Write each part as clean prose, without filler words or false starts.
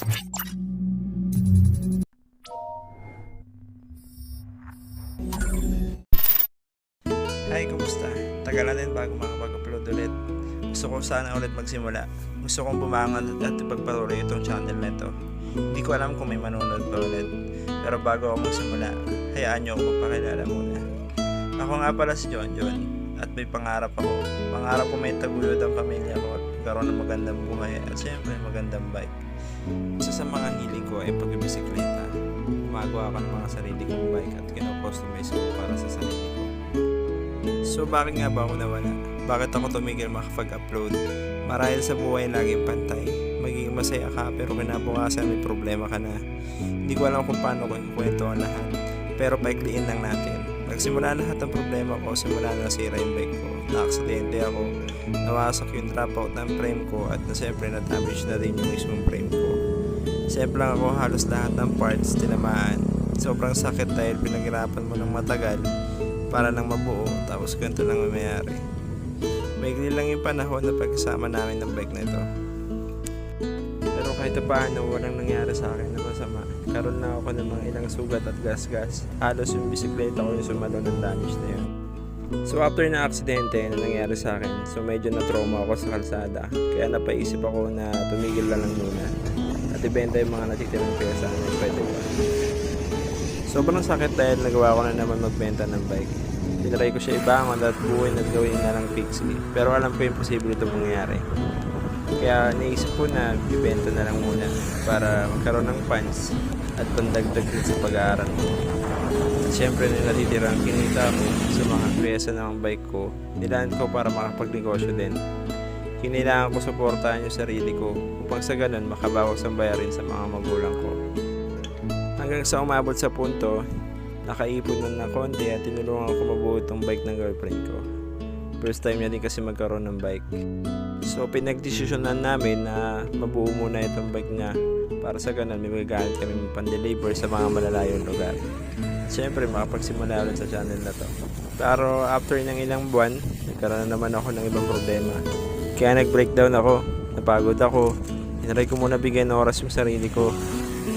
Hi, kumusta? Tagal na din bago makapag-upload ulit. Gusto ko sana ulit magsimula. Gusto kong bumangon at ipagpatuloy itong channel na ito. Hindi ko alam kung may manonood pa ulit. Pero bago ako magsimula, hayaan niyo ako magpakilala muna. Ako nga pala si John at may pangarap ako. Pangarap ko may taguyod ang pamilya ko at magkaroon ng magandang buhay at siyempre magandang bike. Isa sa mga hiling ko ay pagbibisikleta. Gumagawa ko ng mga sarili kong bike at kino-customize ko para sa sarili ko. So bakit nga ba ako nawala? Bakit ako tumigil makapag-upload? Marahil sa buhay laging pantay. Magiging masaya ka pero kinabukasan may problema ka na. Hindi ko alam kung paano ko ikwento ang lahat. Pero paikliin lang natin. Nagsimula lahat ng problema ko simula na nasira yung bike ko. Na-aksidente ako. Nawasak yung dropout ng frame ko at siyempre na-damage na din yung mismong frame ko. Siyempre lang ako halos lahat ng parts tinamaan. Sobrang sakit dahil pinaghirapan mo ng matagal para lang mabuo tapos ganito lang mayayari. Maigli lang yung panahon na pagkasama namin ng bike na ito. Pero kahit paano walang nangyari sa akin na masama. Karoon na ako ng mga ilang sugat at gas-gas. Halos yung bisikleta ko yung sumalo ng damage na yun. So after na aksidente na nangyari sa akin, so medyo na-trauma ako sa kalsada. Kaya napaisip ako na tumigil lang muna at ibenta yung mga natitirang pyesa na pwede pa. Sobrang sakit dahil nagawa ko na naman magbenta ng bike. Tinry ko siya ibangon at buuin at gawin na lang fixie. Pero alam ko imposible ito mangyari. Kaya naisip ko na ibenta na lang muna para magkaroon ng funds at pandagdag din sa pag-aaral ko. At syempre natitira ang kinita ko sa mga pyesa ng bike ko. Nilaan ko para makapagnegosyo din. Kinailangan ko suportahan yung sarili ko upang sa ganun makabawas ang bayarin sa mga magulang ko. Hanggang sa umabot sa punto, nakaipon na konti at tinulungan ko mabuo itong bike ng girlfriend ko. First time niya din kasi magkaroon ng bike. So pinagdesisyonan namin na mabuo muna itong bike niya para sa ganun may magagamit kami pan-deliver sa mga malalayong lugar. Siyempre makapagsimula ulit sa channel na to. Pero after ng ilang buwan, nagkaroon na naman ako ng ibang problema. Kaya nag-breakdown ako, napagod ako. Tinry ko muna bigyan ng oras yung sarili ko.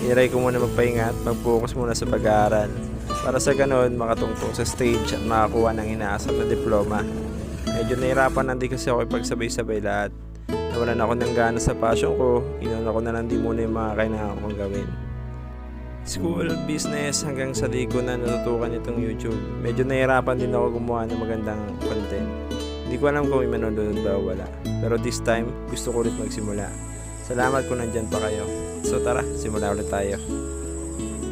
Tinry ko muna magpahinga at mag-focus muna sa pag-aaral. Para sa ganoon, makatungtong sa stage at makakuha ng inaasam na diploma. Medyo nahirapan na din kasi ako ipagsabay-sabay lahat. Nawalan ako ng gana sa passion ko, inuna ko na lang din muna yung mga kailangan kong gawin. School, business, hanggang sa di ko na natutukan itong YouTube. Medyo nahirapan din ako gumawa ng magandang content. Hindi ko alam kung may manonood ba o wala. Pero this time, gusto ko ulit magsimula. Salamat kung nandyan pa kayo. So tara, simula ulit tayo.